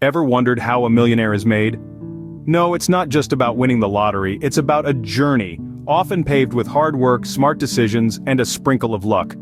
Ever wondered how a millionaire is made? No, it's not just about winning the lottery, it's about a journey, often paved with hard work, smart decisions, and a sprinkle of luck.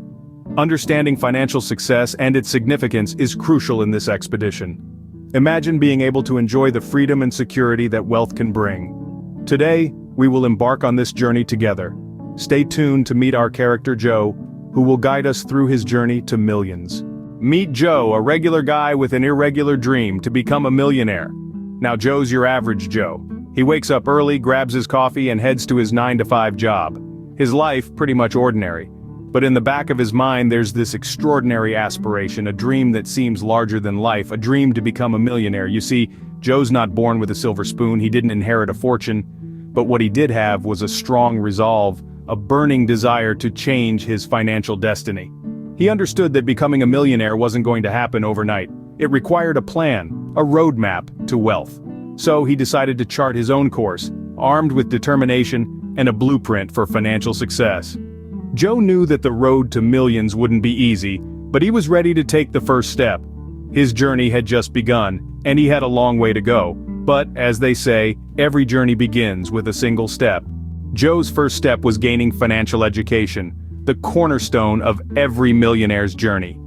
Understanding financial success and its significance is crucial in this expedition. Imagine being able to enjoy the freedom and security that wealth can bring. Today, we will embark on this journey together. Stay tuned to meet our character Joe, who will guide us through his journey to millions. Meet Joe, a regular guy with an irregular dream to become a millionaire. Now Joe's your average Joe. He wakes up early, grabs his coffee, and heads to his 9-to-5 job. His life, pretty much ordinary. But in the back of his mind there's this extraordinary aspiration, a dream that seems larger than life, a dream to become a millionaire. You see, Joe's not born with a silver spoon, he didn't inherit a fortune. But what he did have was a strong resolve, a burning desire to change his financial destiny. He understood that becoming a millionaire wasn't going to happen overnight. It required a plan, a roadmap to wealth. So he decided to chart his own course, armed with determination and a blueprint for financial success. Joe knew that the road to millions wouldn't be easy, but he was ready to take the first step. His journey had just begun, and he had a long way to go. But, as they say, every journey begins with a single step. Joe's first step was gaining financial education, the cornerstone of every millionaire's journey.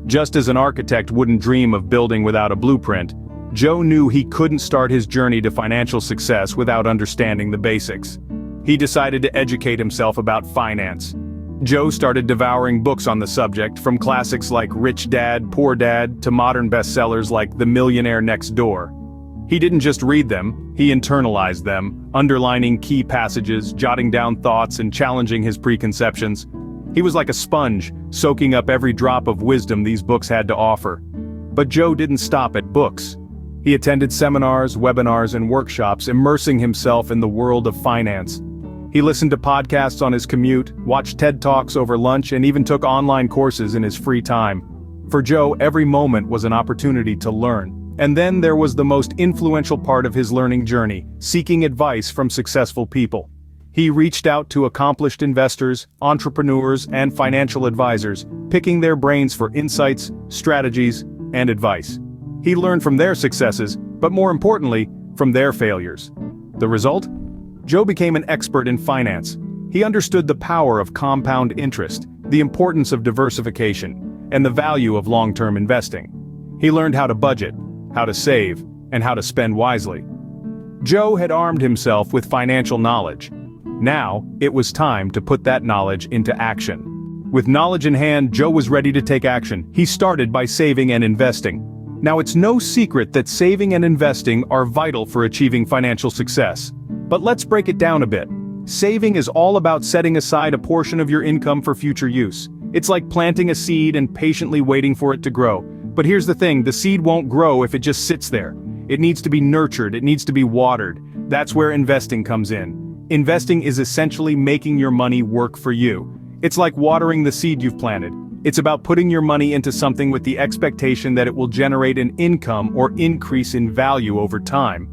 Just as an architect wouldn't dream of building without a blueprint, Joe knew he couldn't start his journey to financial success without understanding the basics. He decided to educate himself about finance. Joe started devouring books on the subject, from classics like Rich Dad, Poor Dad, to modern bestsellers like The Millionaire Next Door. He didn't just read them, he internalized them, underlining key passages, jotting down thoughts, and challenging his preconceptions. He was like a sponge, soaking up every drop of wisdom these books had to offer. But Joe didn't stop at books. He attended seminars, webinars, and workshops, immersing himself in the world of finance. He listened to podcasts on his commute, watched TED Talks over lunch, and even took online courses in his free time. For Joe, every moment was an opportunity to learn. And then there was the most influential part of his learning journey, seeking advice from successful people. He reached out to accomplished investors, entrepreneurs, and financial advisors, picking their brains for insights, strategies, and advice. He learned from their successes, but more importantly, from their failures. The result? Joe became an expert in finance. He understood the power of compound interest, the importance of diversification, and the value of long-term investing. He learned how to budget, how to save, and how to spend wisely. Joe had armed himself with financial knowledge. Now, it was time to put that knowledge into action. With knowledge in hand, Joe was ready to take action. He started by saving and investing. Now, it's no secret that saving and investing are vital for achieving financial success. But let's break it down a bit. Saving is all about setting aside a portion of your income for future use. It's like planting a seed and patiently waiting for it to grow. But here's the thing, the seed won't grow if it just sits there. It needs to be nurtured, it needs to be watered. That's where investing comes in. Investing is essentially making your money work for you. It's like watering the seed you've planted. It's about putting your money into something with the expectation that it will generate an income or increase in value over time.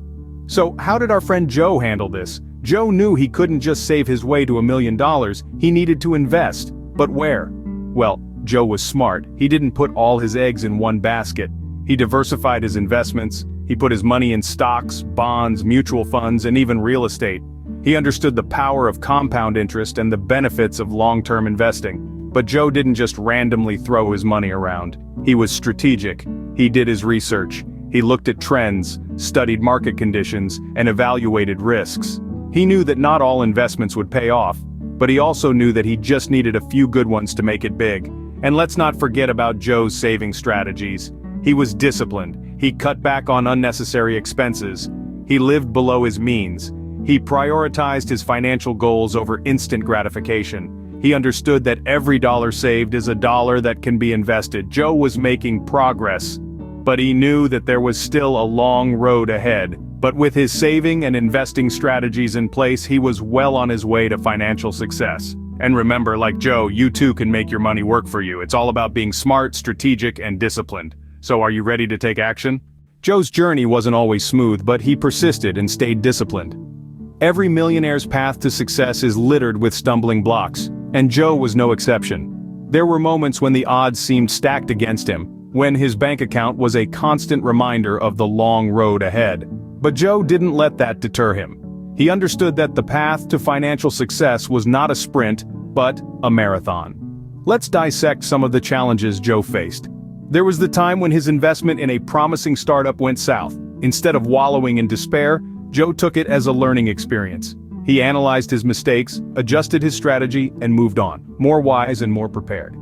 So how did our friend Joe handle this? Joe knew he couldn't just save his way to $1 million, he needed to invest. But where? Well, Joe was smart. He didn't put all his eggs in one basket. He diversified his investments. He put his money in stocks, bonds, mutual funds, and even real estate. He understood the power of compound interest and the benefits of long-term investing. But Joe didn't just randomly throw his money around. He was strategic. He did his research. He looked at trends, studied market conditions, and evaluated risks. He knew that not all investments would pay off, but he also knew that he just needed a few good ones to make it big. And let's not forget about Joe's saving strategies. He was disciplined. He cut back on unnecessary expenses. He lived below his means. He prioritized his financial goals over instant gratification. He understood that every dollar saved is a dollar that can be invested. Joe was making progress, but he knew that there was still a long road ahead. But with his saving and investing strategies in place, he was well on his way to financial success. And remember, like Joe, you too can make your money work for you. It's all about being smart, strategic, and disciplined. So are you ready to take action? Joe's journey wasn't always smooth, but he persisted and stayed disciplined. Every millionaire's path to success is littered with stumbling blocks, and Joe was no exception. There were moments when the odds seemed stacked against him, when his bank account was a constant reminder of the long road ahead. But Joe didn't let that deter him. He understood that the path to financial success was not a sprint, but a marathon. Let's dissect some of the challenges Joe faced. There was the time when his investment in a promising startup went south. Instead of wallowing in despair, Joe took it as a learning experience. He analyzed his mistakes, adjusted his strategy, and moved on, more wise and more prepared.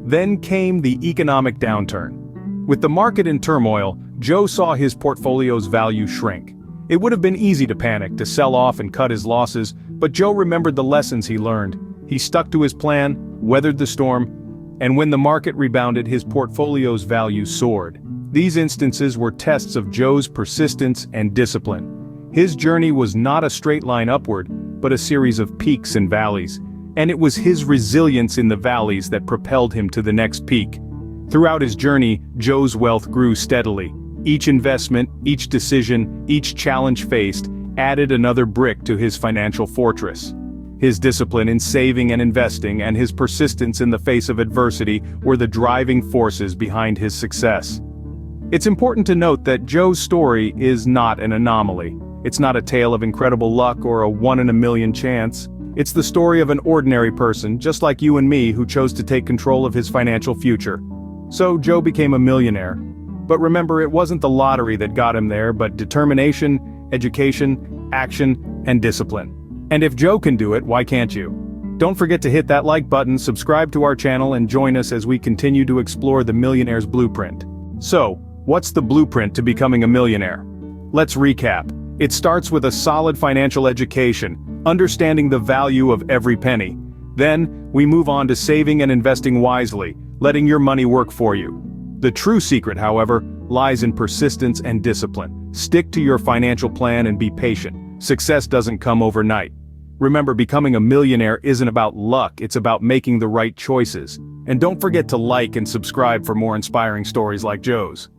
Then came the economic downturn. With the market in turmoil, Joe saw his portfolio's value shrink. It would have been easy to panic, to sell off and cut his losses, but Joe remembered the lessons he learned. He stuck to his plan, weathered the storm, and when the market rebounded, his portfolio's value soared. These instances were tests of Joe's persistence and discipline. His journey was not a straight line upward, but a series of peaks and valleys. And it was his resilience in the valleys that propelled him to the next peak. Throughout his journey, Joe's wealth grew steadily. Each investment, each decision, each challenge faced, added another brick to his financial fortress. His discipline in saving and investing and his persistence in the face of adversity were the driving forces behind his success. It's important to note that Joe's story is not an anomaly. It's not a tale of incredible luck or a one-in-a-million chance. It's the story of an ordinary person, just like you and me, who chose to take control of his financial future. So Joe became a millionaire. But remember, it wasn't the lottery that got him there, but determination, education, action, and discipline. And if Joe can do it, why can't you? Don't forget to hit that like button, subscribe to our channel, and join us as we continue to explore the millionaire's blueprint. So, what's the blueprint to becoming a millionaire? Let's recap. It starts with a solid financial education, understanding the value of every penny. Then, we move on to saving and investing wisely, letting your money work for you. The true secret, however, lies in persistence and discipline. Stick to your financial plan and be patient. Success doesn't come overnight. Remember, becoming a millionaire isn't about luck, it's about making the right choices. And don't forget to like and subscribe for more inspiring stories like Joe's.